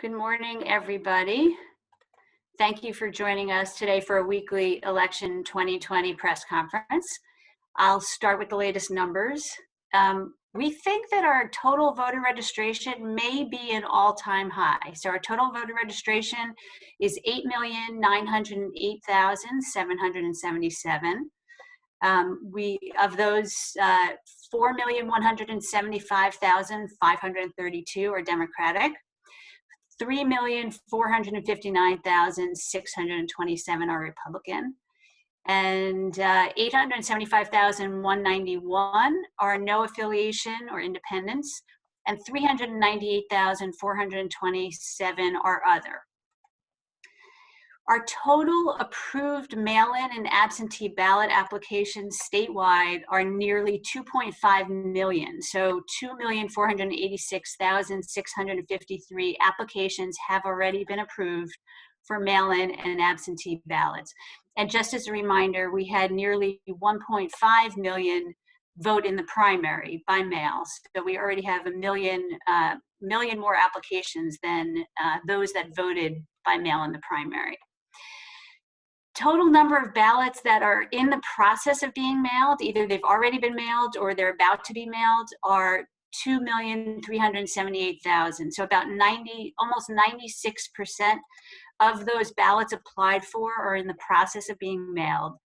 Good morning, everybody. Thank you for joining us today for a weekly election 2020 press conference. I'll start with the latest numbers. We think that our total voter registration may be an all-time high. So our total voter registration is 8,908,777. Of those, 4,175,532 are Democratic. 3,459,627 are Republican, and 875,191 are no affiliation or independents, and 398,427 are other. Our total approved mail-in and absentee ballot applications statewide are nearly 2.5 million. So 2,486,653 applications have already been approved for mail-in and absentee ballots. And just as a reminder, we had nearly 1.5 million vote in the primary by mail. So we already have a million more applications than those that voted by mail in the primary. Total number of ballots that are in the process of being mailed, either they've already been mailed or they're about to be mailed, are 2,378,000. So about almost 96% of those ballots applied for are in the process of being mailed.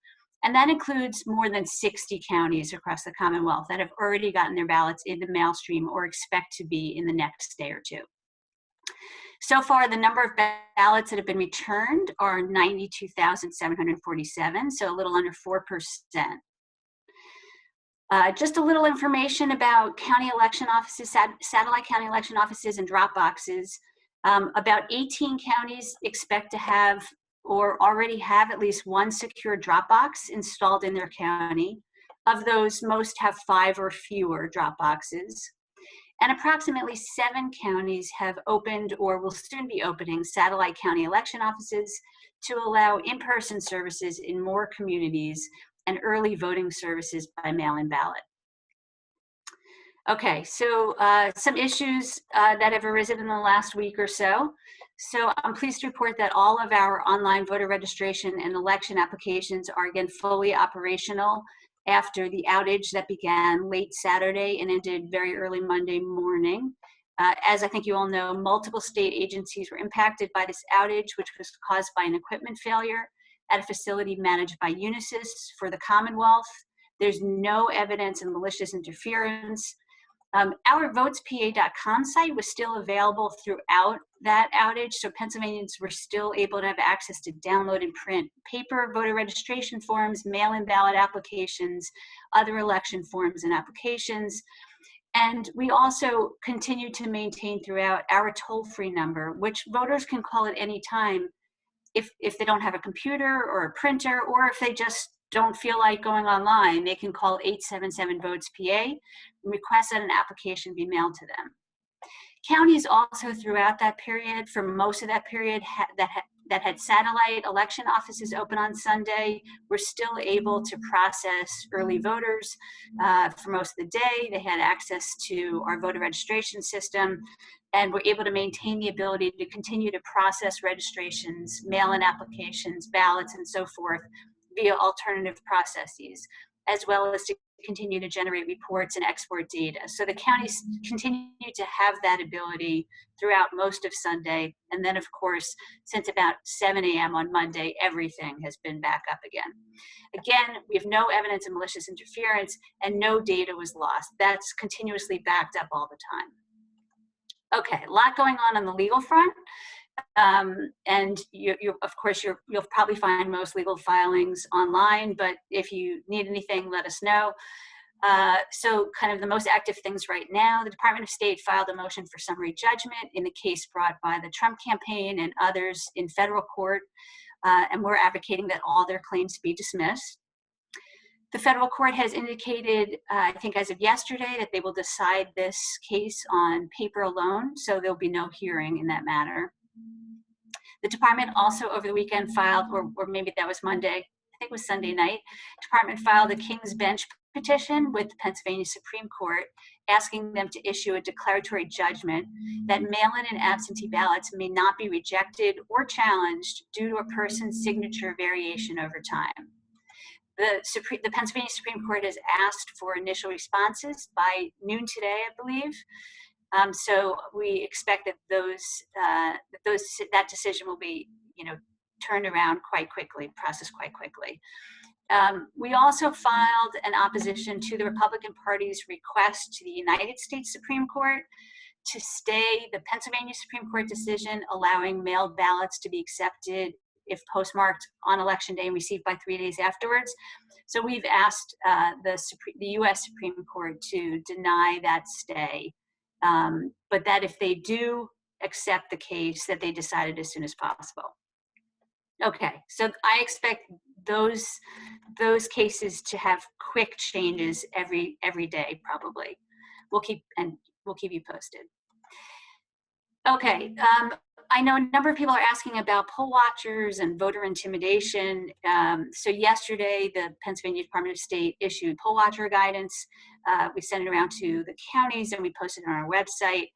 And that includes more than 60 counties across the Commonwealth that have already gotten their ballots in the mail stream or expect to be in the next day or two. So far, the number of ballots that have been returned are 92,747, so a little under 4%. Just a little information about county election offices, satellite county election offices and drop boxes. About 18 counties expect to have or already have at least one secure drop box installed in their county. Of those, most have 5 or fewer drop boxes. And approximately 7 counties have opened or will soon be opening satellite county election offices to allow in-person services in more communities and early voting services by mail-in ballot. Okay, so some issues that have arisen in the last week or so. So I'm pleased to report that all of our online voter registration and election applications are again fully operational after the outage that began late Saturday and ended very early Monday morning. As I think you all know, multiple state agencies were impacted by this outage, which was caused by an equipment failure at a facility managed by Unisys for the Commonwealth. There's no evidence of malicious interference. Our votespa.com site was still available throughout that outage, so Pennsylvanians were still able to have access to download and print paper voter registration forms, mail-in ballot applications, other election forms and applications. And we also continue to maintain throughout our toll-free number, which voters can call at any time if they don't have a computer or a printer, or if they just don't feel like going online. They can call 877-VOTES-PA and request that an application be mailed to them. Counties also throughout that period, for most of that period, that had satellite election offices open on Sunday, were still able to process early voters for most of the day. They had access to our voter registration system and were able to maintain the ability to continue to process registrations, mail-in applications, ballots, and so forth via alternative processes, as well as to continue to generate reports and export data. So the counties continue to have that ability throughout most of Sunday. And then, of course, since about 7 a.m. on Monday, everything has been back up again. Again, we have no evidence of malicious interference and no data was lost. That's continuously backed up all the time. Okay, a lot going on the legal front. And of course, you'll probably find most legal filings online, but if you need anything, let us know. So kind of the most active things right now, the Department of State filed a motion for summary judgment in the case brought by the Trump campaign and others in federal court, and we're advocating that all their claims be dismissed. The federal court has indicated, I think as of yesterday, that they will decide this case on paper alone, so there'll be no hearing in that matter. The department also over the weekend filed, or maybe that was Monday, think it was Sunday night, department filed a King's Bench petition with the Pennsylvania Supreme Court asking them to issue a declaratory judgment that mail-in and absentee ballots may not be rejected or challenged due to a person's signature variation over time. The Pennsylvania Supreme Court has asked for initial responses by noon today, I believe. So we expect that that decision will be, turned around quite quickly, processed quite quickly. We also filed an opposition to the Republican Party's request to the United States Supreme Court to stay the Pennsylvania Supreme Court decision allowing mailed ballots to be accepted if postmarked on election day and received by 3 days afterwards. So we've asked the U.S. Supreme Court to deny that stay, but that if they do accept the case, that they decide it as soon as possible. Okay, so I expect those cases to have quick changes every day, probably. We'll keep you posted. Okay, I know a number of people are asking about poll watchers and voter intimidation. So yesterday, the Pennsylvania Department of State issued poll watcher guidance. We sent it around to the counties and we posted it on our website.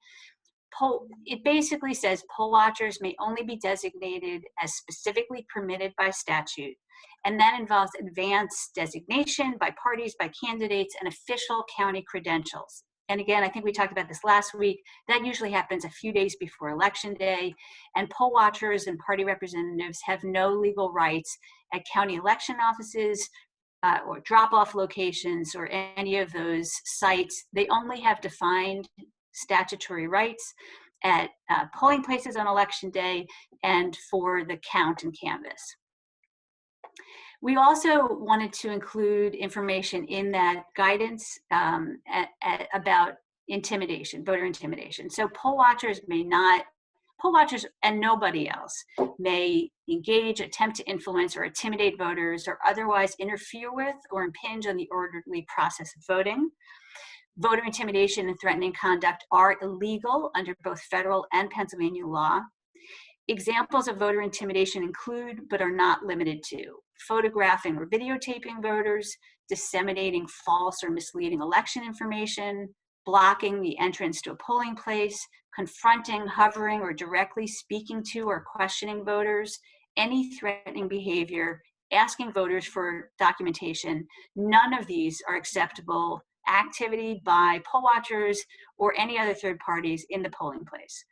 It basically says poll watchers may only be designated as specifically permitted by statute. And that involves advance designation by parties, by candidates, and official county credentials. And again, I think we talked about this last week. That usually happens a few days before Election Day. And poll watchers and party representatives have no legal rights at county election offices or drop-off locations or any of those sites. They only have defined statutory rights at polling places on Election Day and for the count and canvass. We also wanted to include information in that guidance about intimidation, voter intimidation. So poll watchers and nobody else may engage, attempt to influence or intimidate voters or otherwise interfere with or impinge on the orderly process of voting. Voter intimidation and threatening conduct are illegal under both federal and Pennsylvania law. Examples of voter intimidation include, but are not limited to, photographing or videotaping voters, disseminating false or misleading election information, blocking the entrance to a polling place, confronting, hovering, or directly speaking to or questioning voters, any threatening behavior, asking voters for documentation. None of these are acceptable activity by poll watchers or any other third parties in the polling place.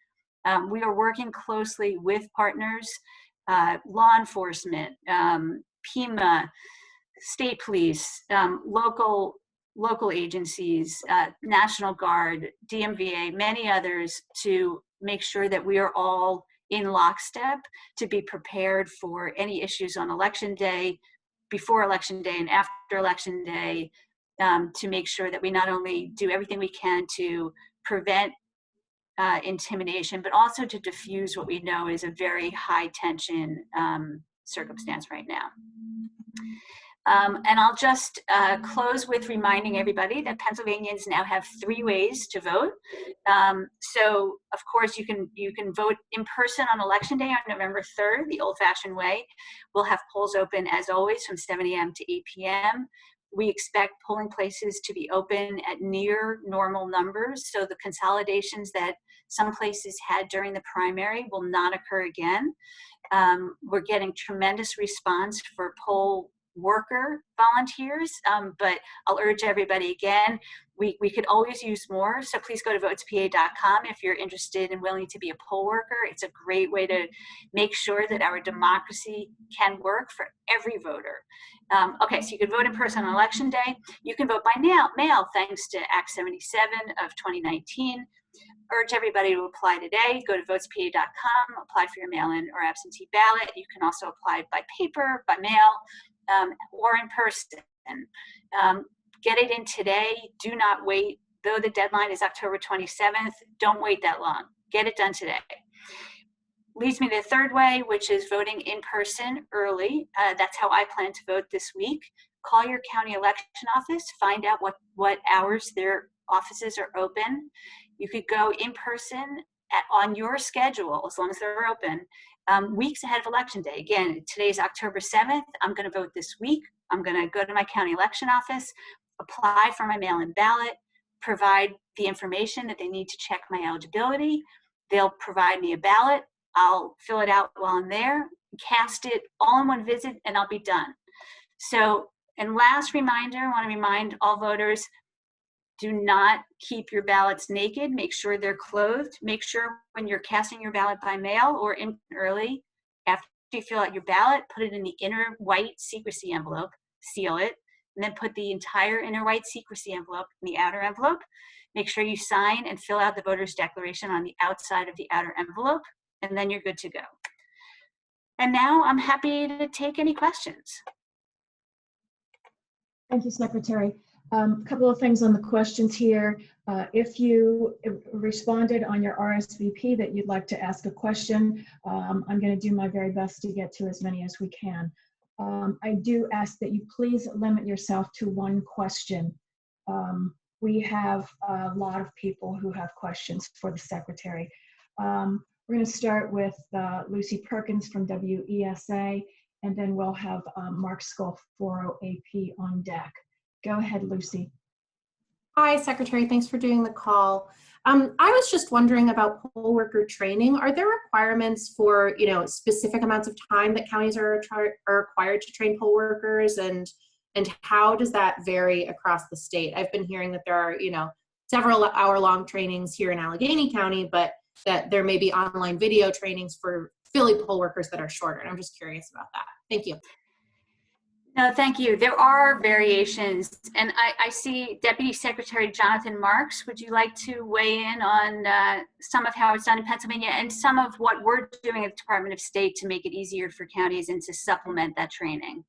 We are working closely with partners, law enforcement, PEMA, state police, local agencies, National Guard, DMVA, many others, to make sure that we are all in lockstep to be prepared for any issues on Election Day, before Election Day, and after Election Day, to make sure that we not only do everything we can to prevent intimidation, but also to diffuse what we know is a very high tension circumstance right now. And I'll just close with reminding everybody that Pennsylvanians now have 3 ways to vote. So of course you can vote in person on Election Day on November 3rd, the old-fashioned way. We'll have polls open as always from 7 a.m. to 8 p.m. We expect polling places to be open at near normal numbers, so the consolidations that some places had during the primary will not occur again. We're getting tremendous response for poll worker volunteers, but I'll urge everybody again, we could always use more, so please go to votespa.com if you're interested and willing to be a poll worker. It's a great way to make sure that our democracy can work for every voter. Okay, so you can vote in person on Election Day. You can vote by mail thanks to Act 77 of 2019. Urge everybody to apply today. Go to votespa.com, apply for your mail-in or absentee ballot. You can also apply by paper, by mail, or in person. Get it in today. Do not wait. Though the deadline is October 27th, don't wait that long. Get it done today. Leads me to the 3rd way, which is voting in person early. That's how I plan to vote this week. Call your county election office, find out what hours their offices are open. You could go in person on your schedule, as long as they're open, weeks ahead of election day. Again, today's October 7th. I'm going to vote this week. I'm going to go to my county election office, apply for my mail-in ballot, provide the information that they need to check my eligibility. They'll provide me a ballot. I'll fill it out while I'm there, cast it all in one visit, and I'll be done. So, and last reminder, I want to remind all voters, do not keep your ballots naked. Make sure they're clothed. Make sure when you're casting your ballot by mail or in early, after you fill out your ballot, put it in the inner white secrecy envelope, seal it, and then put the entire inner white secrecy envelope in the outer envelope. Make sure you sign and fill out the voter's declaration on the outside of the outer envelope, and then you're good to go. And now I'm happy to take any questions. Thank you, Secretary. A couple of things on the questions here. If you responded on your RSVP that you'd like to ask a question, I'm going to do my very best to get to as many as we can. I do ask that you please limit yourself to one question. We have a lot of people who have questions for the Secretary. We're going to start with Lucy Perkins from WESA, and then we'll have Mark Scalfaro, AP, on deck. Go ahead, Lucy. Hi, Secretary. Thanks for doing the call. I was just wondering about poll worker training. Are there requirements for, specific amounts of time that counties are required to train poll workers, and how does that vary across the state? I've been hearing that there are, several hour-long trainings here in Allegheny County, but that there may be online video trainings for Philly poll workers that are shorter. And I'm just curious about that. Thank you. No, thank you. There are variations, and I see Deputy Secretary Jonathan Marks. Would you like to weigh in on some of how it's done in Pennsylvania and some of what we're doing at the Department of State to make it easier for counties and to supplement that training?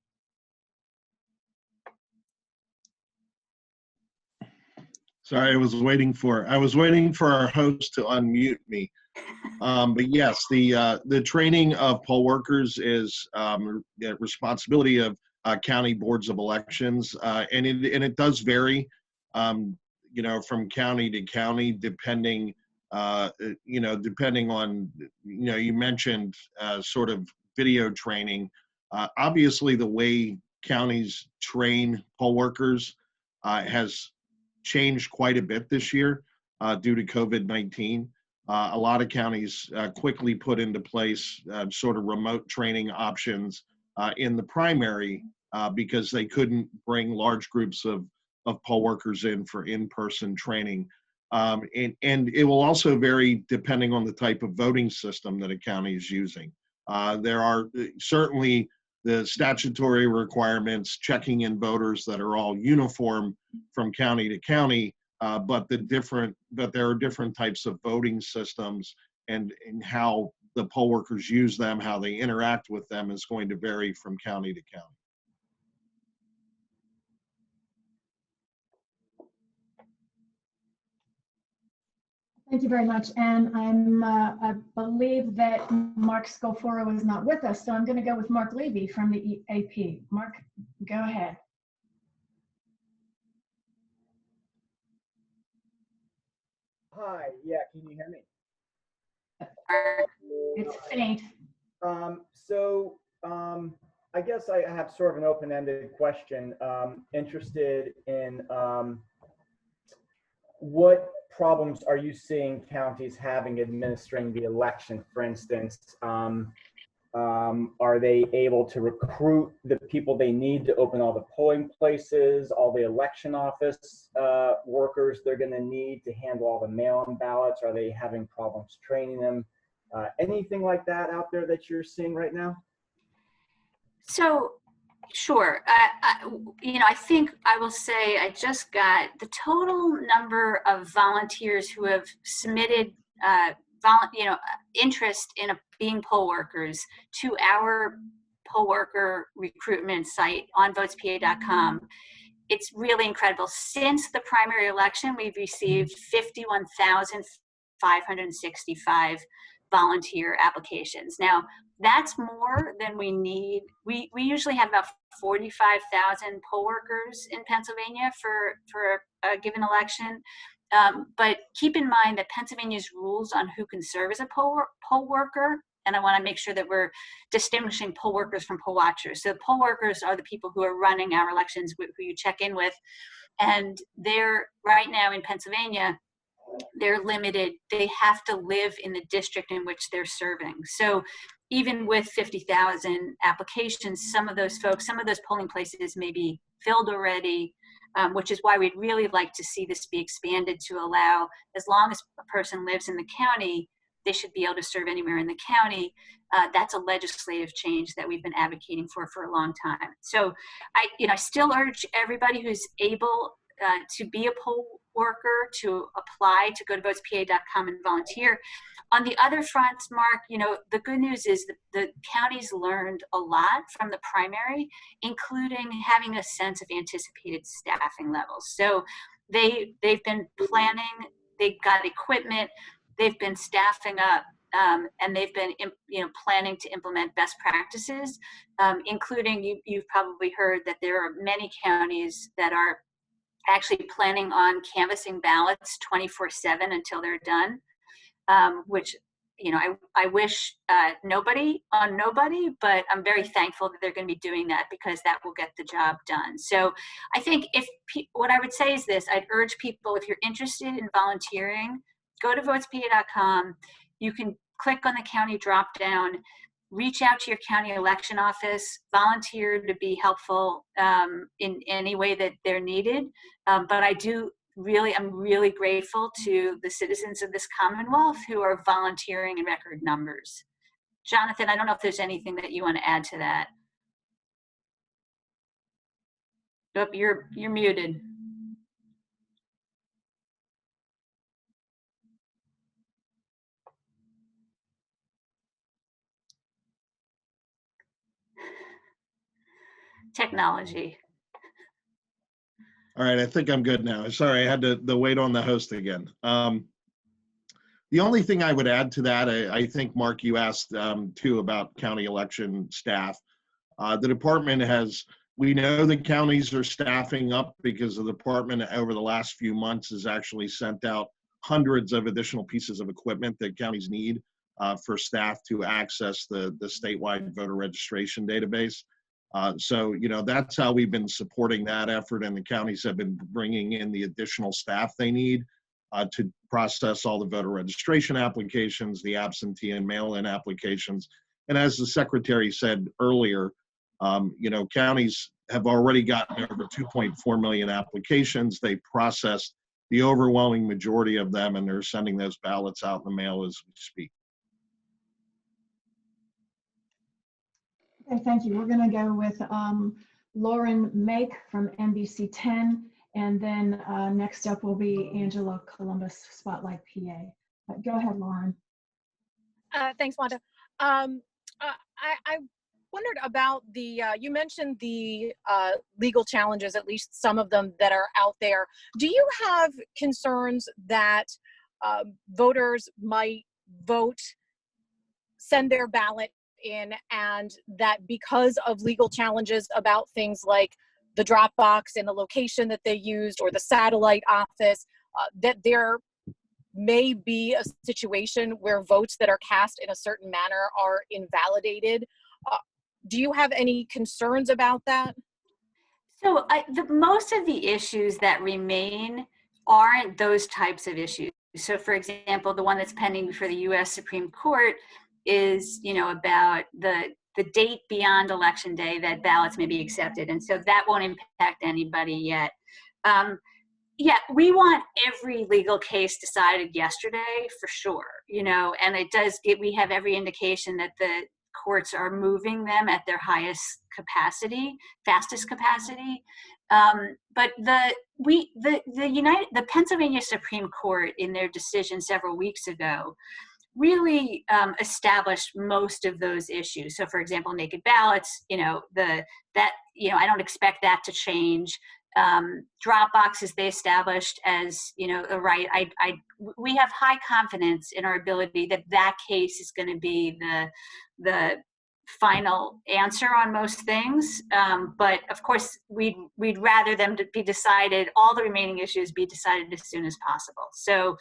Sorry, I was waiting for our host to unmute me. But yes, the training of poll workers is the responsibility of county boards of elections, and it does vary, from county to county, depending on, you mentioned sort of video training. Obviously, the way counties train poll workers has changed quite a bit this year due to COVID-19. A lot of counties quickly put into place sort of remote training options in the primary because they couldn't bring large groups of poll workers in for in-person training. And it will also vary depending on the type of voting system that a county is using. There are certainly the statutory requirements, checking in voters that are all uniform from county to county, but there are different types of voting systems, and how the poll workers use them, how they interact with them, is going to vary from county to county. Thank you very much. And I believe that Mark Scalfaro is not with us, so I'm going to go with Mark Levy from the AP. Mark, go ahead. Hi, yeah, can you hear me? It's faint. I guess I have sort of an open-ended question. Interested in what problems are you seeing counties having administering the election? For instance, are they able to recruit the people they need to open all the polling places, all the election office workers they're going to need to handle all the mail-in ballots? Are they having problems training them? Anything like that out there that you're seeing right now? So, sure. I think I will say I just got the total number of volunteers who have submitted interest in being poll workers to our poll worker recruitment site on votespa.com. It's really incredible. Since the primary election, we've received 51,565 volunteer applications. Now, that's more than we need. We usually have about 45,000 poll workers in Pennsylvania for a given election. But keep in mind that Pennsylvania's rules on who can serve as a poll worker, and I want to make sure that we're distinguishing poll workers from poll watchers. So poll workers are the people who are running our elections, who you check in with, and they're right now in Pennsylvania, they're limited. They have to live in the district in which they're serving. So even with 50,000 applications, some of those folks, some of those polling places may be filled already, which is why we'd really like to see this be expanded to allow, as long as a person lives in the county, they should be able to serve anywhere in the county. That's a legislative change that we've been advocating for a long time. So I still urge everybody who's able to be a poll worker to apply, to go to votespa.com and volunteer. On the other fronts, Mark, the good news is the counties learned a lot from the primary, including having a sense of anticipated staffing levels. So they've been planning, they've got equipment, they've been staffing up, and they've been planning to implement best practices, including, you've probably heard that there are many counties that are actually planning on canvassing ballots 24/7 until they're done, which, I wish nobody, but I'm very thankful that they're going to be doing that, because that will get the job done. So I think what I would say is this: I'd urge people, if you're interested in volunteering, go to votespa.com. You can click on the county drop down, reach out to your county election office, volunteer to be helpful in any way that they're needed. But I'm really grateful to the citizens of this Commonwealth who are volunteering in record numbers. Jonathan, I don't know if there's anything that you want to add to that. Oh, you're muted. Technology. All right, I think I'm good now. Sorry, I had to wait on the host again. The only thing I would add to that, I think, Mark, you asked too about county election staff. The department we know the counties are staffing up, because the department over the last few months has actually sent out hundreds of additional pieces of equipment that counties need for staff to access the statewide voter registration database. So, that's how we've been supporting that effort, and the counties have been bringing in the additional staff they need to process all the voter registration applications, the absentee and mail-in applications. And as the secretary said earlier, counties have already gotten over 2.4 million applications. They processed the overwhelming majority of them, and they're sending those ballots out in the mail as we speak. Okay, thank you. We're going to go with Lauren Make from NBC 10, and then next up will be Angela Columbus, Spotlight PA. Go ahead, Lauren. Thanks, Wanda. I wondered about you mentioned the legal challenges, at least some of them that are out there. Do you have concerns that voters might send their ballot in, and that because of legal challenges about things like the drop box and the location that they used, or the satellite office, that there may be a situation where votes that are cast in a certain manner are invalidated? Do you have any concerns about that? So most of the issues that remain aren't those types of issues. So for example, the one that's pending before the U.S. Supreme Court is, about the date beyond Election Day that ballots may be accepted. And so that won't impact anybody yet. Yeah, we want every legal case decided yesterday for sure, and we have every indication that the courts are moving them at their highest capacity, fastest capacity. But the Pennsylvania Supreme Court, in their decision several weeks ago, really established most of those issues. So for example, naked ballots, I don't expect that to change. Drop boxes they established as a right. We have high confidence in our ability that case is going to be the final answer on most things. But of course, we'd rather them to be decided, all the remaining issues be decided as soon as possible. So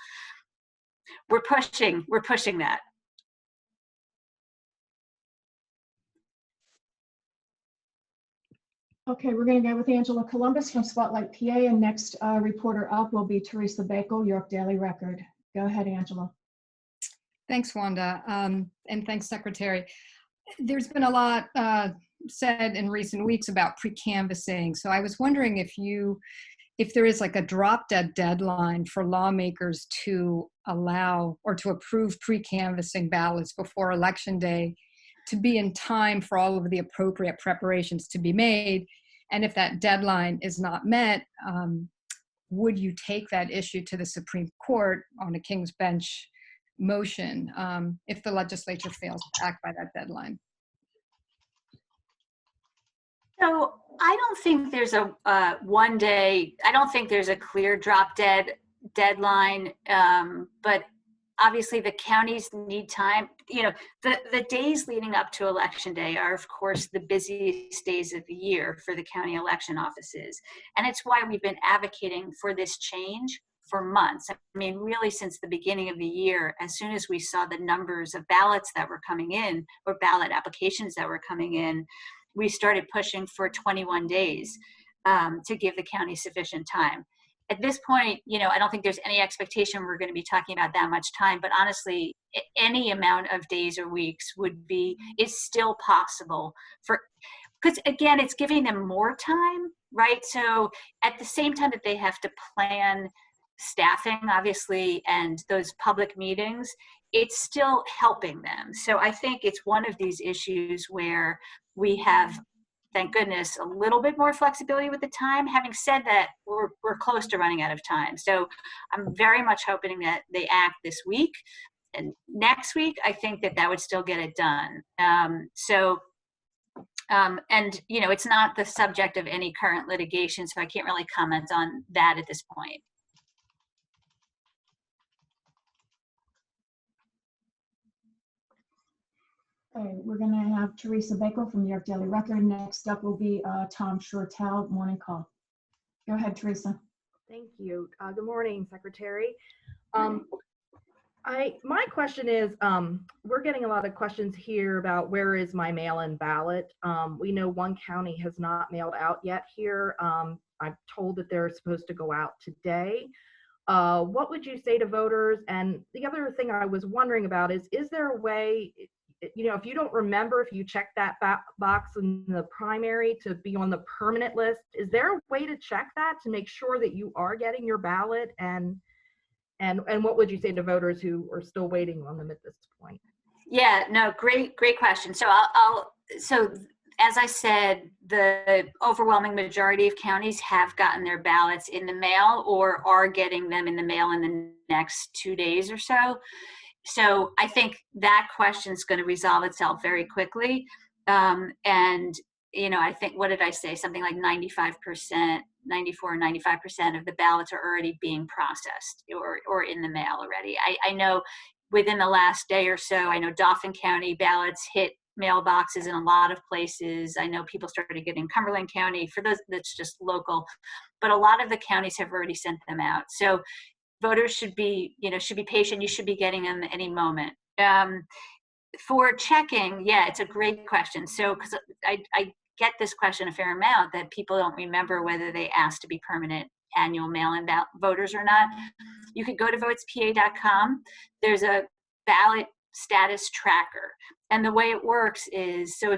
we're pushing that. Okay, we're going to go with Angela Columbus from Spotlight PA, and next reporter up will be Teresa Bakel, York Daily Record. Go ahead, Angela. Thanks, Wanda, and thanks, Secretary. There's been a lot said in recent weeks about pre-canvassing, so I was wondering if there is like a drop-dead deadline for lawmakers to allow or to approve pre-canvassing ballots before Election Day, to be in time for all of the appropriate preparations to be made. And if that deadline is not met, would you take that issue to the Supreme Court on a King's Bench motion if the legislature fails to act by that deadline? So I don't think there's a one day, I don't think there's a clear drop dead deadline, but obviously the counties need time. You know, the days leading up to Election Day are, of course, the busiest days of the year for the county election offices. And it's why we've been advocating for this change for months. I mean, really since the beginning of the year, as soon as we saw the numbers of ballots that were coming in, or ballot applications that were coming in, we started pushing for 21 days to give the county sufficient time. At this point, you know, I don't think there's any expectation we're going to be talking about that much time, but honestly, any amount of days or weeks is still possible because again, it's giving them more time, right? So at the same time that they have to plan staffing, obviously, and those public meetings, it's still helping them. So I think it's one of these issues where we have, thank goodness, a little bit more flexibility with the time. Having said that, we're close to running out of time. So I'm very much hoping that they act this week. And next week, I think that would still get it done. And, you know, it's not the subject of any current litigation, so I can't really comment on that at this point. Okay, we're going to have Teresa Bakel from New York Daily Record. Next up will be Tom Shortell, Morning Call. Go ahead, Teresa. Thank you. Good morning, Secretary. My question is, we're getting a lot of questions here about where is my mail-in ballot. We know one county has not mailed out yet here. I'm told that they're supposed to go out today. What would you say to voters? And the other thing I was wondering about is there a way, you know, if you don't remember, if you check that box in the primary to be on the permanent list, is there a way to check that to make sure that you are getting your ballot? And what would you say to voters who are still waiting on them at this point? Yeah, no, great question. So so as I said, the overwhelming majority of counties have gotten their ballots in the mail or are getting them in the mail in the next 2 days or so. So I think that question is going to resolve itself very quickly. And, you know, I think, what did I say? Something like 95%, 94 or 95% of the ballots are already being processed or in the mail already. I know within the last day or so, I know Dauphin County ballots hit mailboxes in a lot of places. I know people started getting Cumberland County. For those, that's just local. But a lot of the counties have already sent them out. So voters should be patient. You should be getting them any moment. For checking, yeah, it's a great question. So, because I get this question a fair amount, that people don't remember whether they asked to be permanent annual mail-in voters or not. You could go to votespa.com. There's a ballot status tracker. And the way it works is, so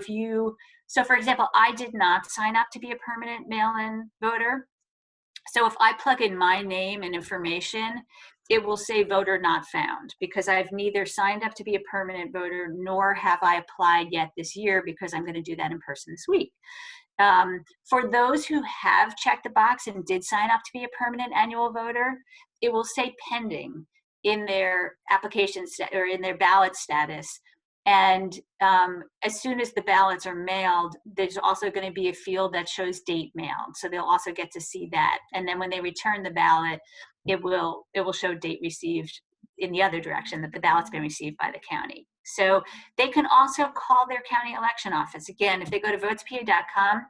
for example, I did not sign up to be a permanent mail-in voter. So if I plug in my name and information, it will say voter not found, because I've neither signed up to be a permanent voter nor have I applied yet this year, because I'm going to do that in person this week. For those who have checked the box and did sign up to be a permanent annual voter, it will say pending in their application or in their ballot status. And as soon as the ballots are mailed, there's also going to be a field that shows date mailed. So they'll also get to see that. And then when they return the ballot, it will show date received in the other direction, that the ballot's been received by the county. So they can also call their county election office. Again, if they go to votespa.com,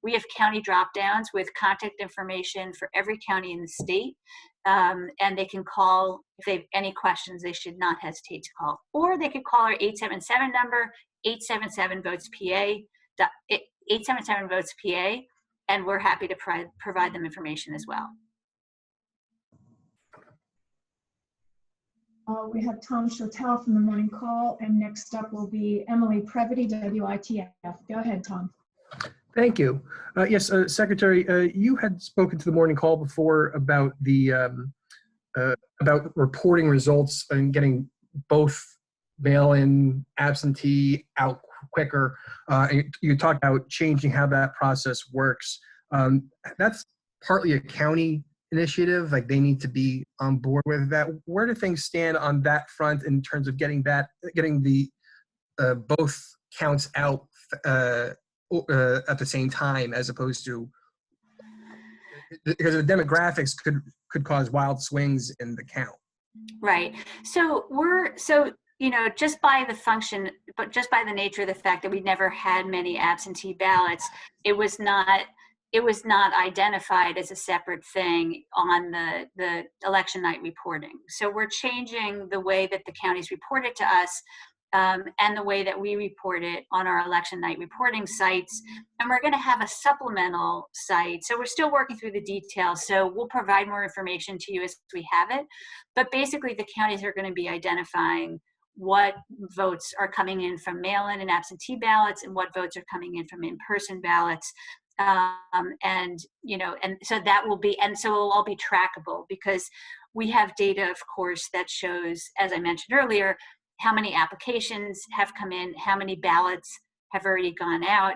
we have county drop downs with contact information for every county in the state. And they can call if they have any questions. They should not hesitate to call, or they could call our 877 number, 877 votes PA, 877 votes PA, and we're happy to provide them information as well. We have Tom Chotel from the morning call, and next up will be Emily Previty, WITF. Go ahead, Tom. Thank you. Yes, Secretary, you had spoken to the morning call before about the about reporting results and getting both mail-in, absentee out quicker. You talked about changing how that process works. That's partly a county initiative, like they need to be on board with that. Where do things stand on that front in terms of getting the both counts out at the same time, as opposed to, because the demographics could cause wild swings in the count? Right. So you know, just by the function, but just by the nature of the fact that we never had many absentee ballots, it was not identified as a separate thing on the election night reporting. So we're changing the way that the counties report it to us, and the way that we report it on our election night reporting sites. And we're going to have a supplemental site. So we're still working through the details. So we'll provide more information to you as we have it. But basically, the counties are going to be identifying what votes are coming in from mail-in and absentee ballots, and what votes are coming in from in-person ballots. And you know, and so that will be, and so it'll all be trackable, because we have data, of course, that shows, as I mentioned earlier, how many applications have come in, how many ballots have already gone out.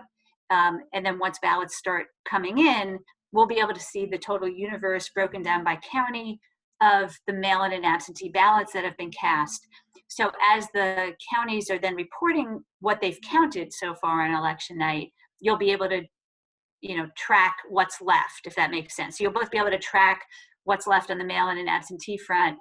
And then once ballots start coming in, we'll be able to see the total universe broken down by county of the mail-in and absentee ballots that have been cast. So as the counties are then reporting what they've counted so far on election night, you'll be able to, you know, track what's left, if that makes sense. So you'll both be able to track what's left on the mail-in and absentee front,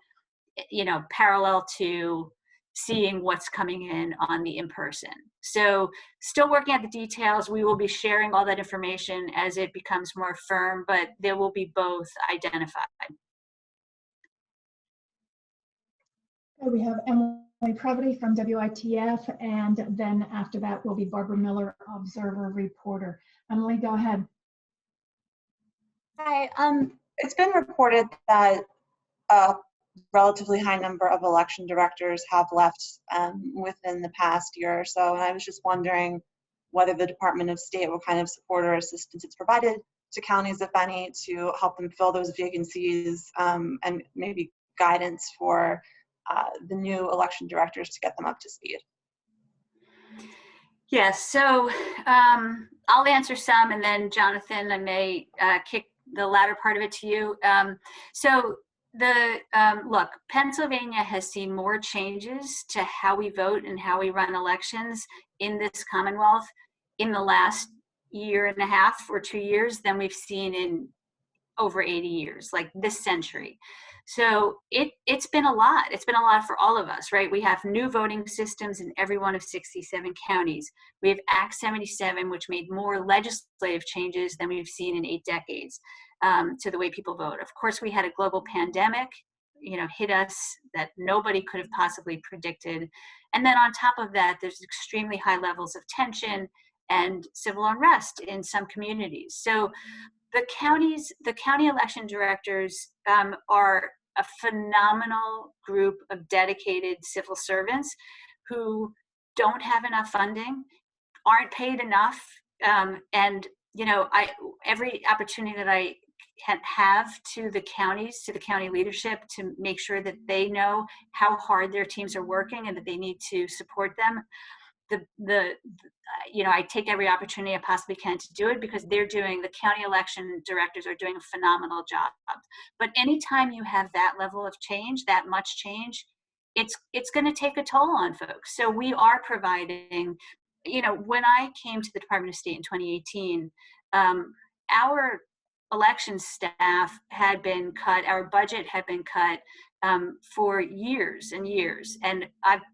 you know, parallel to seeing what's coming in on the in-person. So still working at the details. We will be sharing all that information as it becomes more firm, but there will be both identified. Okay, we have Emily Previty from WITF, and then after that will be Barbara Miller, Observer Reporter. Emily, go ahead. Hi, it's been reported that a relatively high number of election directors have left within the past year or so, and I was just wondering whether the Department of State, what kind of support or assistance it's provided to counties, if any, to help them fill those vacancies, and maybe guidance for the new election directors to get them up to speed. Yes, so I'll answer some, and then Jonathan, I may kick the latter part of it to you. Look, Pennsylvania has seen more changes to how we vote and how we run elections in this Commonwealth in the last year and a half or 2 years than we've seen in over 80 years, like this century. So it's been a lot. It's been a lot for all of us, right? We have new voting systems in every one of 67 counties. We have Act 77, which made more legislative changes than we've seen in 8 decades to the way people vote. Of course, we had a global pandemic, you know, hit us that nobody could have possibly predicted. And then on top of that, there's extremely high levels of tension and civil unrest in some communities. So the county election directors are a phenomenal group of dedicated civil servants who don't have enough funding, aren't paid enough, and you know, every opportunity that I have to the counties, to the county leadership, to make sure that they know how hard their teams are working and that they need to support them. You know, I take every opportunity I possibly can to do it, because the county election directors are doing a phenomenal job. But anytime you have that level of change, that much change, it's going to take a toll on folks. So we are providing, you know, when I came to the Department of State in 2018, our election staff had been cut, our budget had been cut for years and years. And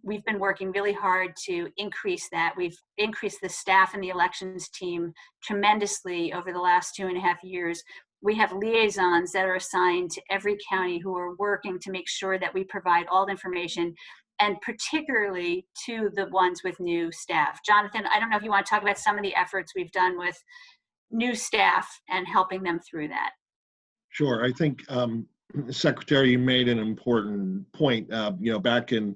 we've been working really hard to increase that. We've increased the staff in the elections team tremendously over the last 2.5 years. We have liaisons that are assigned to every county who are working to make sure that we provide all the information, and particularly to the ones with new staff. Jonathan, I don't know if you want to talk about some of the efforts we've done with new staff and helping them through that. Sure. I think, Secretary, you made an important point. Back in,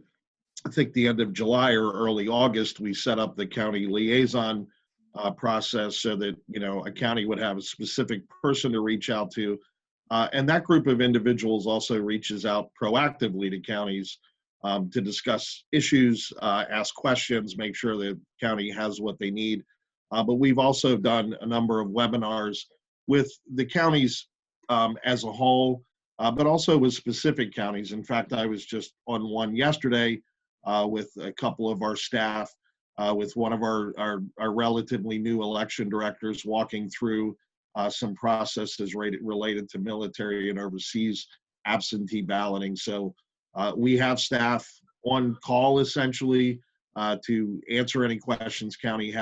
I think, the end of July or early August, we set up the county liaison process so that, a county would have a specific person to reach out to. And that group of individuals also reaches out proactively to counties to discuss issues, ask questions, make sure the county has what they need. But we've also done a number of webinars with the counties as a whole, but also with specific counties. In fact, I was just on one yesterday with a couple of our staff, with one of our relatively new election directors, walking through some processes related to military and overseas absentee balloting. So we have staff on call essentially to answer any questions counties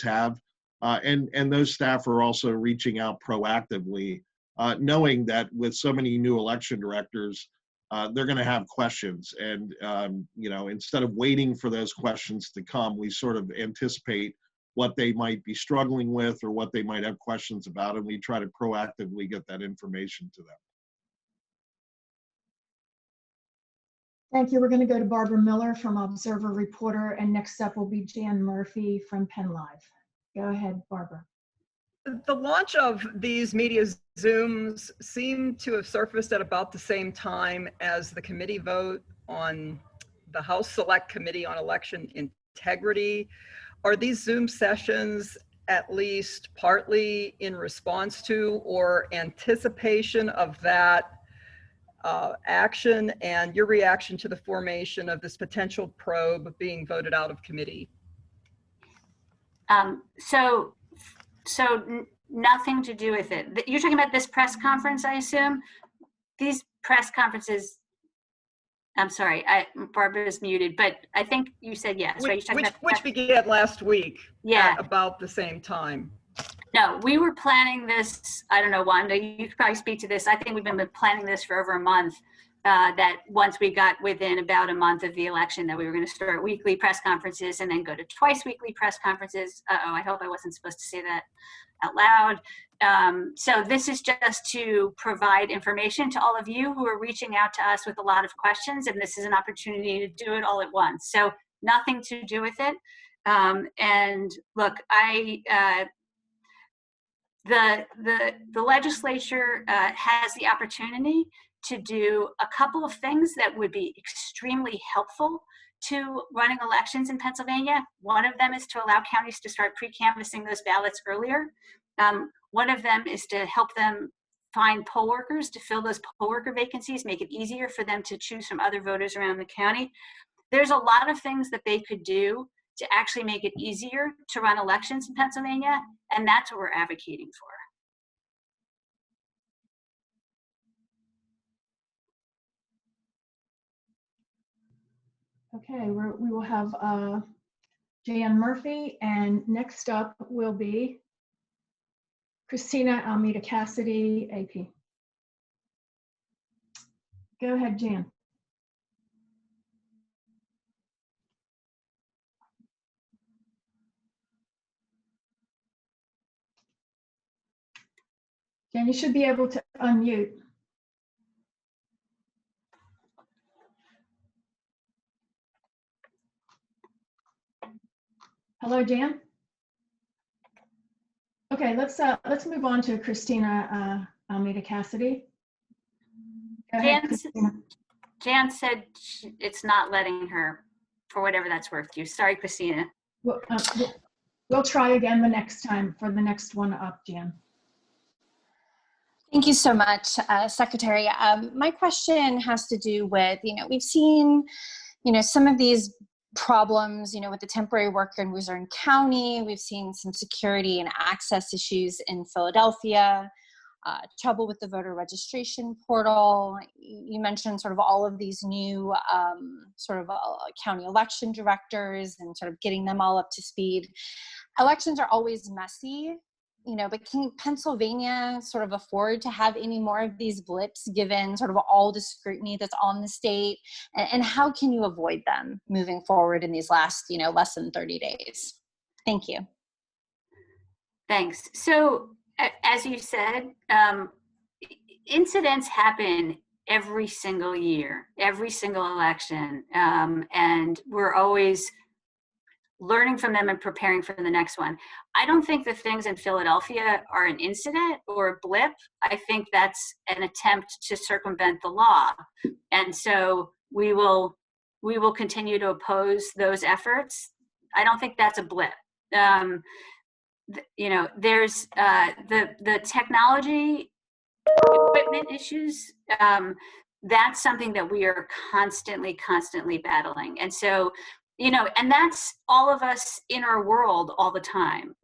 have. And those staff are also reaching out proactively, knowing that with so many new election directors, they're going to have questions. And, instead of waiting for those questions to come, we sort of anticipate what they might be struggling with or what they might have questions about, and we try to proactively get that information to them. Thank you. We're going to go to Barbara Miller from Observer Reporter, and next up will be Jan Murphy from Penn Live. Go ahead, Barbara. The launch of these media Zooms seemed to have surfaced at about the same time as the committee vote on the House Select Committee on Election Integrity. Are these Zoom sessions at least partly in response to or anticipation of that action, and your reaction to the formation of this potential probe being voted out of committee? So nothing to do with it. You're talking about this press conference, I assume? These press conferences, I'm sorry, Barbara's muted, but I think you said yes, right? You're talking which began last week. Yeah. At about the same time. No, we were planning this, I don't know, Wanda, you could probably speak to this. I think we've been planning this for over a month, that once we got within about a month of the election that we were going to start weekly press conferences and then go to twice weekly press conferences. I hope I wasn't supposed to say that out loud. So this is just to provide information to all of you who are reaching out to us with a lot of questions, and this is an opportunity to do it all at once. So nothing to do with it. And look, the legislature has the opportunity to do a couple of things that would be extremely helpful to running elections in Pennsylvania. One of them is to allow counties to start pre-canvassing those ballots earlier. One of them is to help them find poll workers to fill those poll worker vacancies, make it easier for them to choose from other voters around the county. There's a lot of things that they could do to actually make it easier to run elections in Pennsylvania, and that's what we're advocating for. Okay, we will have Jan Murphy, and next up will be Christina Almeida Cassidy, AP. Go ahead, Jan. Jan, you should be able to unmute. Hello, Jan. Okay, let's move on to Christina Almeida Cassidy. Go ahead, Christina. Jan said it's not letting her, for whatever that's worth to you. Sorry, Christina. We'll try again the next time for the next one up, Jan. Thank you so much, Secretary. My question has to do with, we've seen, some of these problems, with the temporary worker in Luzerne County. We've seen some security and access issues in Philadelphia. trouble with the voter registration portal. You mentioned sort of all of these new county election directors and sort of getting them all up to speed. Elections are always messy, but can Pennsylvania sort of afford to have any more of these blips given sort of all the scrutiny that's on the state? And how can you avoid them moving forward in these last, less than 30 days? Thank you. Thanks. So as you said, incidents happen every single year, every single election, and we're always learning from them and preparing for the next one. I don't think the things in Philadelphia are an incident or a blip. I think that's an attempt to circumvent the law. And so we will continue to oppose those efforts. I don't think that's a blip. There's the technology equipment issues. That's something that we are constantly battling. And so, and that's all of us in our world all the time.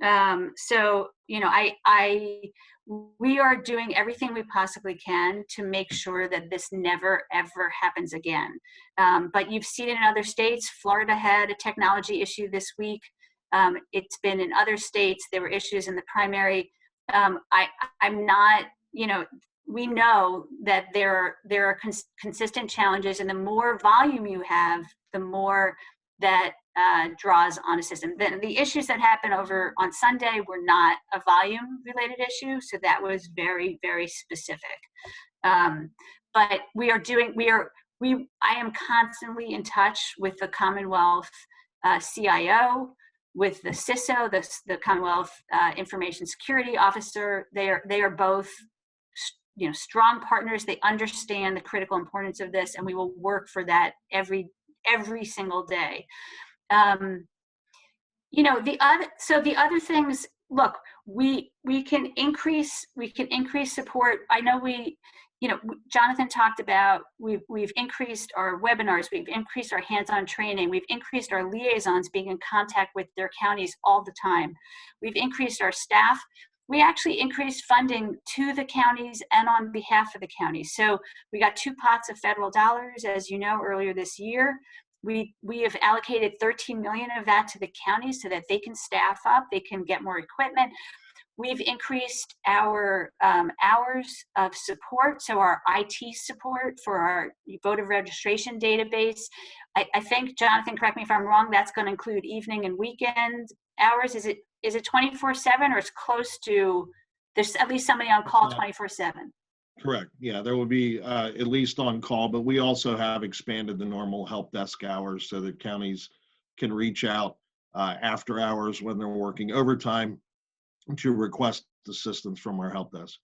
We are doing everything we possibly can to make sure that this never, ever happens again. But you've seen it in other states. Florida had a technology issue this week. It's been in other states. There were issues in the primary. I'm not, we know that there are consistent challenges, and the more volume you have, the more that draws on a system. The issues that happened over on Sunday were not a volume related issue, so that was very, very specific. But I am constantly in touch with the Commonwealth CIO, with the CISO, the Commonwealth Information Security Officer. They are both strong partners. They understand the critical importance of this, and we will work for that every single day. The other things, look, we can increase support. I know Jonathan talked about, we've increased our webinars, we've increased our hands-on training, we've increased our liaisons being in contact with their counties all the time. We've increased our staff. We actually increased funding to the counties and on behalf of the counties. So we got 2 pots of federal dollars, as you know, earlier this year. We have allocated $13 million of that to the counties so that they can staff up, they can get more equipment. We've increased our hours of support, so our IT support for our voter registration database. I think, Jonathan, correct me if I'm wrong, that's going to include evening and weekend hours. Is it 24/7, or it's close to, there's at least somebody on call 24/7? Correct. Yeah, there will be at least on call, but we also have expanded the normal help desk hours so that counties can reach out after hours when they're working overtime to request assistance from our help desk.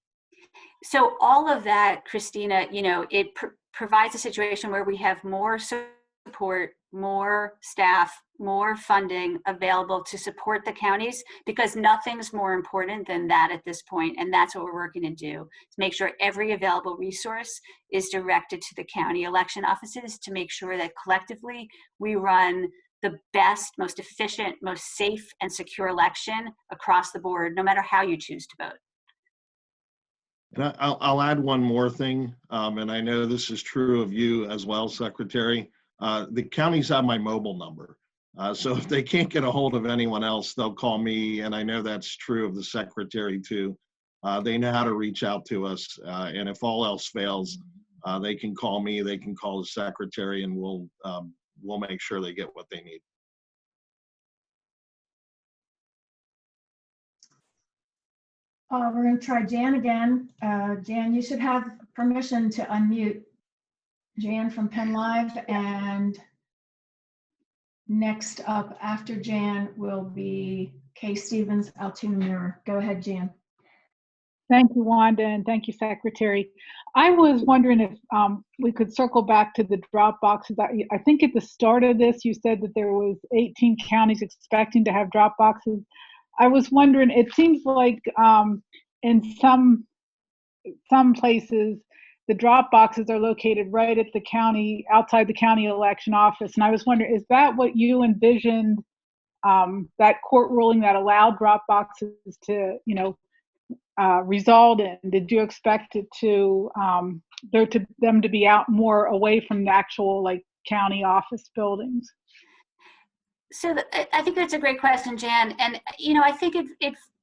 So all of that, Christina, it provides a situation where we have more support, more staff, more funding available to support the counties, because nothing's more important than that at this point. And that's what we're working to do, to make sure every available resource is directed to the county election offices to make sure that collectively we run the best, most efficient, most safe and secure election across the board, no matter how you choose to vote. And I'll add one more thing, and I know this is true of you as well, Secretary. The counties have my mobile number. So if they can't get a hold of anyone else, they'll call me, and I know that's true of the Secretary too. They know how to reach out to us, and if all else fails, they can call me, they can call the Secretary, and we'll make sure they get what they need. We're going to try Jan again. Jan, you should have permission to unmute. Jan from Penn Live, and next up after Jan will be Kay Stevens, Altoona Mirror. Go ahead, Jan. Thank you, Wanda, and thank you, Secretary. I was wondering if we could circle back to the drop boxes. I think at the start of this, you said that there was 18 counties expecting to have drop boxes. I was wondering, it seems like in some places, the drop boxes are located right at the county, outside the county election office. And I was wondering, is that what you envisioned, that court ruling that allowed drop boxes to, result in? Did you expect it to them to be out more away from the actual like county office buildings? So I think that's a great question, Jan. And, I think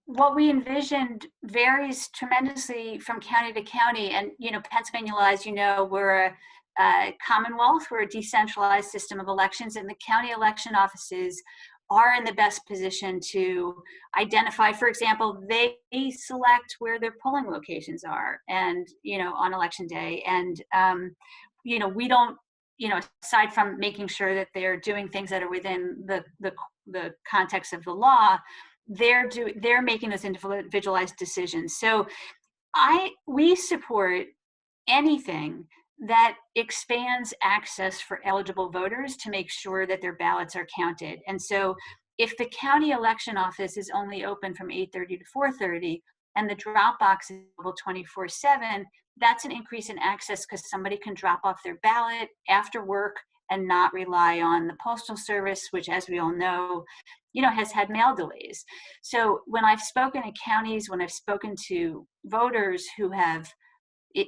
what we envisioned varies tremendously from county to county. And, Pennsylvania law, as you know, we're a commonwealth, we're a decentralized system of elections, and the county election offices are in the best position to identify, for example, they select where their polling locations are and, on election day. And, we don't, aside from making sure that they're doing things that are within the context of the law, they're making those individualized decisions. So we support anything that expands access for eligible voters to make sure that their ballots are counted. And so if the county election office is only open from 8:30 to 4:30 and the drop box is available 24/7, that's an increase in access because somebody can drop off their ballot after work and not rely on the postal service, which, as we all know, has had mail delays. So when I've spoken to counties, when I've spoken to voters who have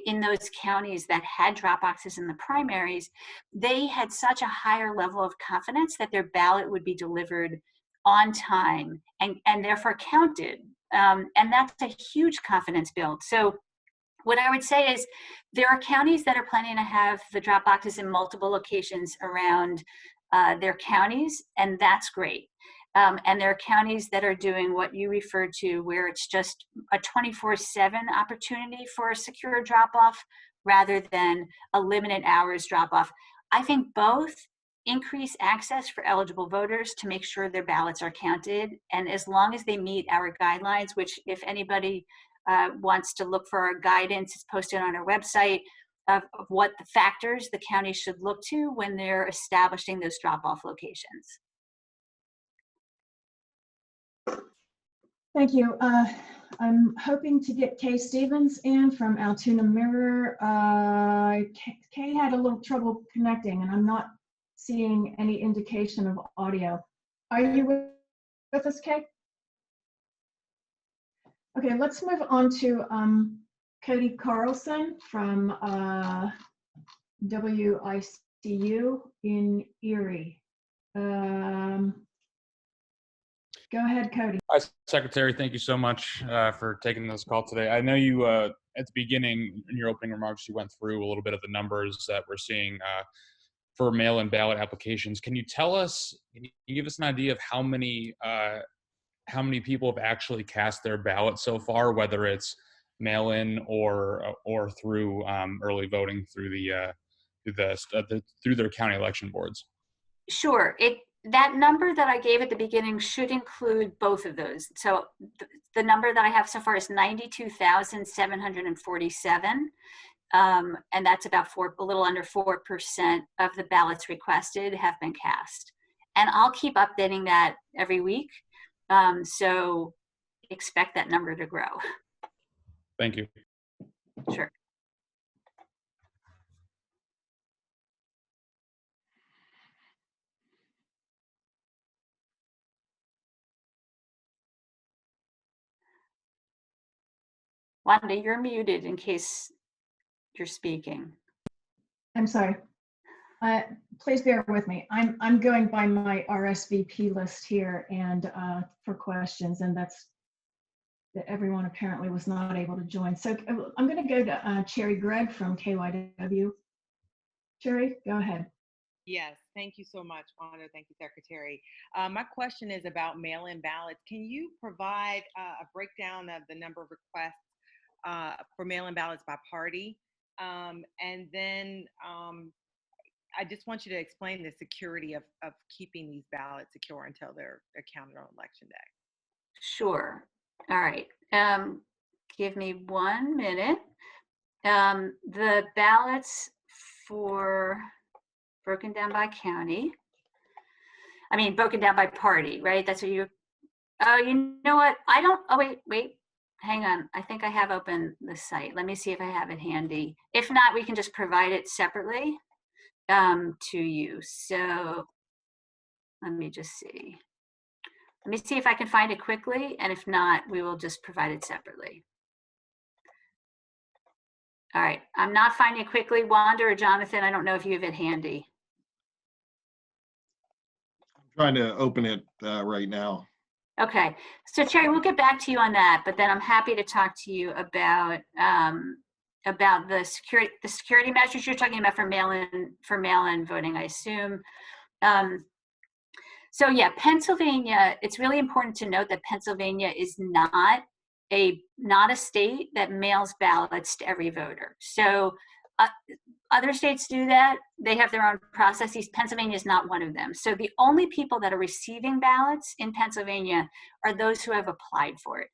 in those counties that had drop boxes in the primaries, they had such a higher level of confidence that their ballot would be delivered on time and therefore counted. And that's a huge confidence build. So what I would say is there are counties that are planning to have the drop boxes in multiple locations around their counties, and that's great. And there are counties that are doing what you referred to, where it's just a 24/7 opportunity for a secure drop-off rather than a limited hours drop-off. I think both increase access for eligible voters to make sure their ballots are counted. And as long as they meet our guidelines, which if anybody wants to look for our guidance, it's posted on our website of what the factors the county should look to when they're establishing those drop-off locations. Thank you. I'm hoping to get Kay Stevens in from Altoona Mirror. Kay had a little trouble connecting, and I'm not seeing any indication of audio. Are you with us, Kay? Okay, let's move on to Cody Carlson from WICU in Erie. Go ahead, Cody. Hi, Secretary. Thank you so much for taking this call today. I know you, at the beginning, in your opening remarks, you went through a little bit of the numbers that we're seeing for mail-in ballot applications. Can you tell us, can you give us an idea of how many people have actually cast their ballot so far, whether it's mail-in or through early voting through through their county election boards? Sure. That number that I gave at the beginning should include both of those. So the number that I have so far is 92,747. And that's about a little under 4% of the ballots requested have been cast. And I'll keep updating that every week. So expect that number to grow. Thank you. Sure. Wanda, you're muted in case you're speaking. I'm sorry. Please bear with me. I'm going by my RSVP list here and for questions, and that's that everyone apparently was not able to join. So I'm going to go to Cherry Gregg from KYW. Cherry, go ahead. Yes, thank you so much, Wanda. Thank you, Secretary. My question is about mail-in ballots. Can you provide a breakdown of the number of requests for mail-in ballots by party? And then I just want you to explain the security of keeping these ballots secure until they're counted on election day. Sure. All right. Give me 1 minute. The ballots for broken down by county. I mean, broken down by party, right? That's what you, oh, you know what? I don't, oh, wait. Hang on. I think I have open the site. Let me see if I have it handy. If not, we can just provide it separately to you. So let me just see. Let me see if I can find it quickly. And if not, we will just provide it separately. All right, I'm not finding it quickly. Wanda or Jonathan, I don't know if you have it handy. I'm trying to open it right now. Okay, so Terry, we'll get back to you on that, but then I'm happy to talk to you about the security measures you're talking about for mail-in voting, I assume. So yeah, Pennsylvania, it's really important to note that Pennsylvania is not a state that mails ballots to every voter. So other states do that. They have their own processes. Pennsylvania is not one of them. So the only people that are receiving ballots in Pennsylvania are those who have applied for it.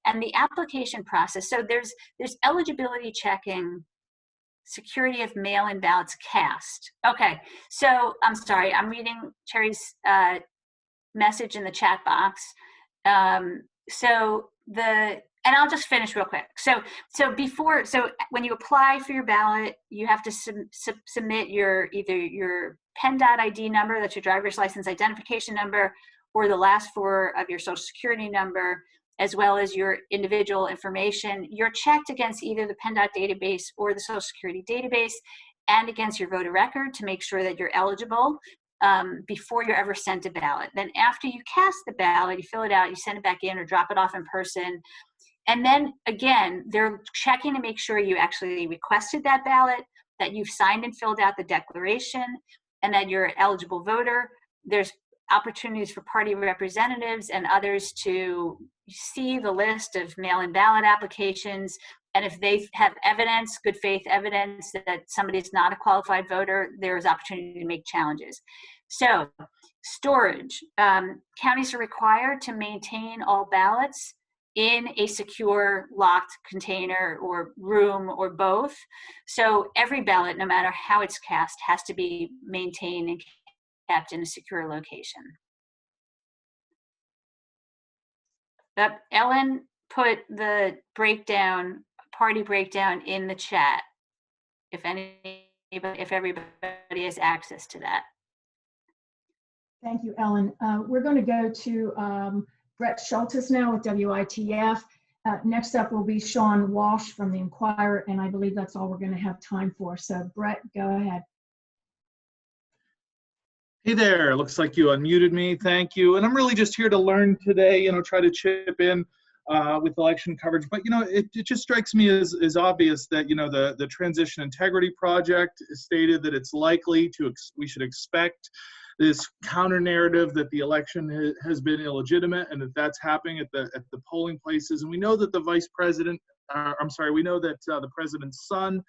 And the application process, so there's eligibility checking, security of mail-in ballots cast. Okay, so I'm sorry, I'm reading Terry's message in the chat box. And I'll just finish real quick. So when you apply for your ballot, you have to submit either your PEN.ID number, that's your driver's license identification number, or the last four of your social security number, as well as your individual information. You're checked against either the PEN.dot database or the social security database, and against your voter record to make sure that you're eligible before you're ever sent a ballot. Then after you cast the ballot, you fill it out, you send it back in or drop it off in person. And then again, they're checking to make sure you actually requested that ballot, that you've signed and filled out the declaration, and that you're an eligible voter. There's opportunities for party representatives and others to see the list of mail-in ballot applications. And if they have evidence, good faith evidence that somebody's not a qualified voter, there's opportunity to make challenges. So storage, counties are required to maintain all ballots in a secure locked container or room or both. So every ballot, no matter how it's cast, has to be maintained and kept in a secure location. Ellen put the party breakdown in the chat, if everybody has access to that. Thank you, Ellen. We're going to go to Brett Schultes now with WITF. Next up will be Sean Walsh from the Inquirer, and I believe that's all we're going to have time for. So Brett, go ahead. Hey there, looks like you unmuted me, thank you. And I'm really just here to learn today, try to chip in with election coverage. But, it just strikes me as obvious that, the Transition Integrity Project stated that it's likely we should expect this counter narrative that the election has been illegitimate and that's happening at the polling places. And we know that the we know that the president's son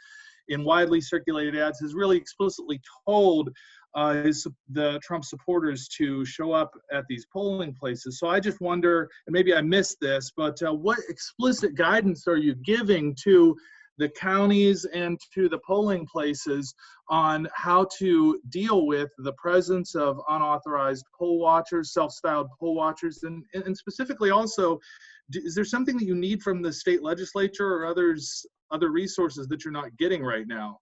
in widely circulated ads has really explicitly told the Trump supporters to show up at these polling places. So I just wonder, and maybe I missed this, but what explicit guidance are you giving to the counties and to the polling places on how to deal with the presence of unauthorized poll watchers, self-styled poll watchers, and specifically also, is there something that you need from the state legislature or other resources that you're not getting right now?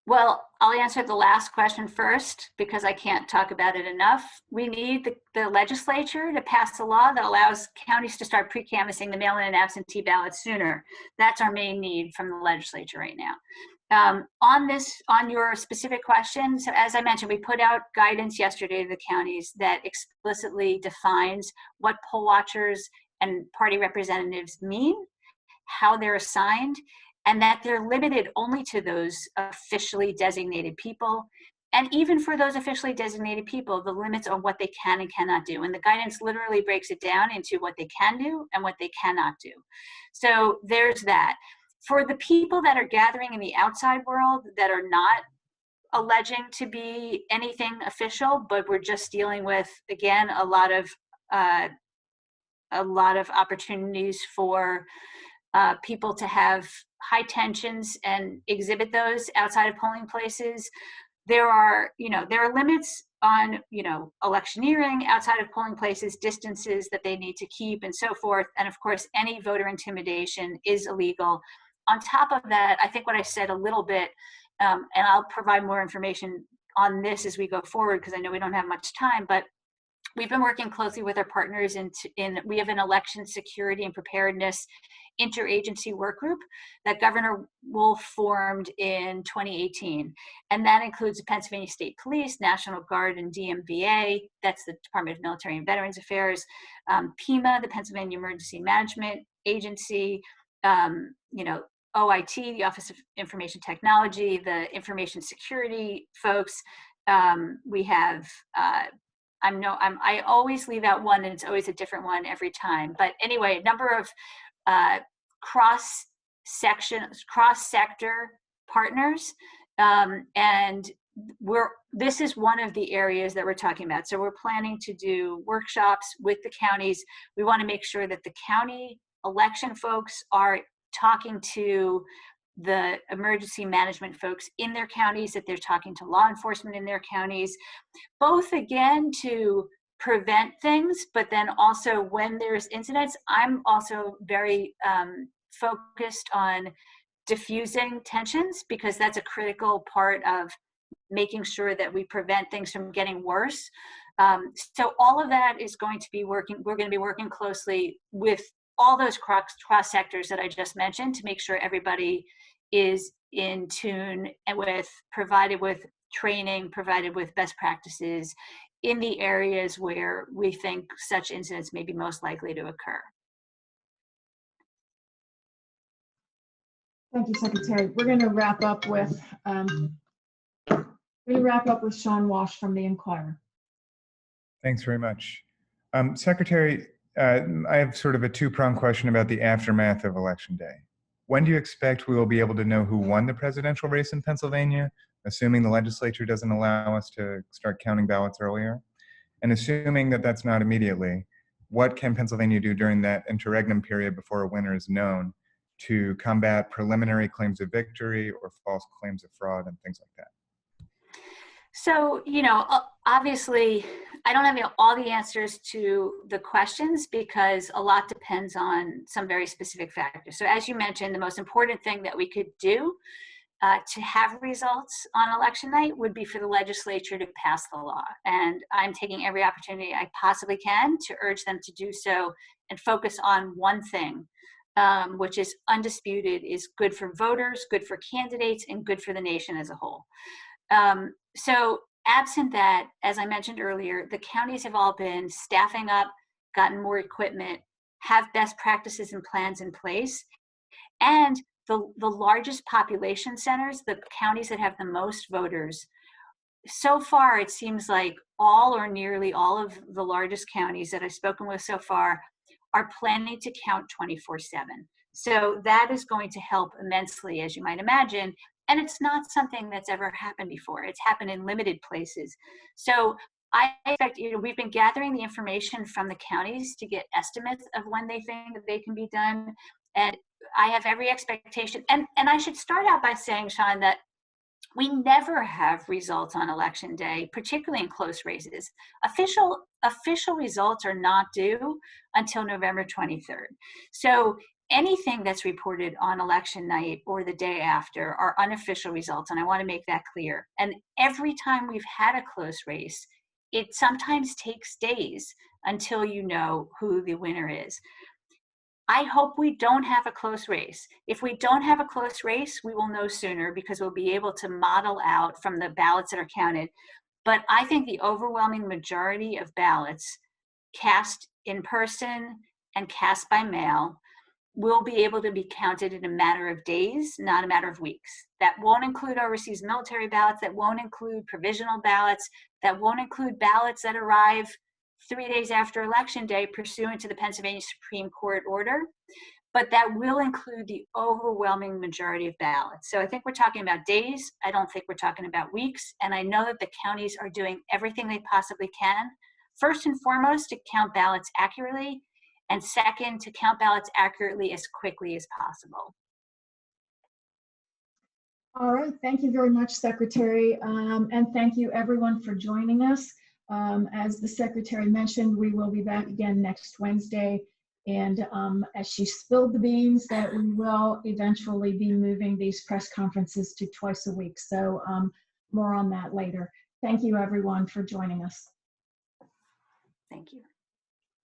Well, I'll answer the last question first because I can't talk about it enough. We need the legislature to pass a law that allows counties to start pre-canvassing the mail-in and absentee ballots sooner. That's our main need from the legislature right now. On your specific question, so as I mentioned, we put out guidance yesterday to the counties that explicitly defines what poll watchers and party representatives mean, how they're assigned, and that they're limited only to those officially designated people. And even for those officially designated people, the limits on what they can and cannot do. And the guidance literally breaks it down into what they can do and what they cannot do. So there's that. For the people that are gathering in the outside world that are not alleging to be anything official, but we're just dealing with, again, a lot of opportunities for people to have high tensions and exhibit those outside of polling places. There are limits on, electioneering outside of polling places, distances that they need to keep and so forth. And of course, any voter intimidation is illegal. On top of that, I think what I said a little bit, and I'll provide more information on this as we go forward because I know we don't have much time, but we've been working closely with our partners we have an election security and preparedness interagency work group that Governor Wolf formed in 2018. And that includes the Pennsylvania State Police, National Guard, and DMVA. That's the Department of Military and Veterans Affairs. PEMA, the Pennsylvania Emergency Management Agency, OIT, the Office of Information Technology, the information security folks. We have, I always leave out one, and it's always a different one every time. But anyway, a number of cross-sector partners, and this is one of the areas that we're talking about. So we're planning to do workshops with the counties. We want to make sure that the county election folks are talking to the emergency management folks in their counties, that they're talking to law enforcement in their counties, both again to prevent things, but then also when there's incidents. I'm also very focused on diffusing tensions, because that's a critical part of making sure that we prevent things from getting worse. So all of that is going to be we're going to be working closely with all those cross sectors that I just mentioned to make sure everybody is in tune and provided with training, provided with best practices in the areas where we think such incidents may be most likely to occur. Thank you, Secretary. We're going to wrap up with Sean Walsh from the Inquirer. Thanks very much. Secretary, I have sort of a two-pronged question about the aftermath of Election Day. When do you expect we will be able to know who won the presidential race in Pennsylvania, assuming the legislature doesn't allow us to start counting ballots earlier? And assuming that that's not immediately, what can Pennsylvania do during that interregnum period before a winner is known to combat preliminary claims of victory or false claims of fraud and things like that? So, obviously, I don't have all the answers to the questions because a lot depends on some very specific factors. So as you mentioned, the most important thing that we could do to have results on election night would be for the legislature to pass the law. And I'm taking every opportunity I possibly can to urge them to do so and focus on one thing, which is undisputed, is good for voters, good for candidates, and good for the nation as a whole. So absent that, as I mentioned earlier, the counties have all been staffing up, gotten more equipment, have best practices and plans in place. And the largest population centers, the counties that have the most voters, so far it seems like all or nearly all of the largest counties that I've spoken with so far are planning to count 24/7. So that is going to help immensely, as you might imagine. And it's not something that's ever happened before. It's happened in limited places. So I expect, we've been gathering the information from the counties to get estimates of when they think that they can be done. And I have every expectation. And I should start out by saying, Sean, that we never have results on election day, particularly in close races. Official results are not due until November 23rd. So anything that's reported on election night or the day after are unofficial results, and I want to make that clear. And every time we've had a close race, it sometimes takes days until you know who the winner is. I hope we don't have a close race. If we don't have a close race, we will know sooner because we'll be able to model out from the ballots that are counted. But I think the overwhelming majority of ballots cast in person and cast by mail will be able to be counted in a matter of days, not a matter of weeks. That won't include overseas military ballots, that won't include provisional ballots, that won't include ballots that arrive 3 days after Election Day pursuant to the Pennsylvania Supreme Court order, but that will include the overwhelming majority of ballots. So I think we're talking about days. I don't think we're talking about weeks. And I know that the counties are doing everything they possibly can, first and foremost, to count ballots accurately, and second, to count ballots accurately as quickly as possible. All right, thank you very much, Secretary. And thank you everyone for joining us. As the Secretary mentioned, we will be back again next Wednesday. And as she spilled the beans, that we will eventually be moving these press conferences to twice a week. So more on that later. Thank you everyone for joining us. Thank you.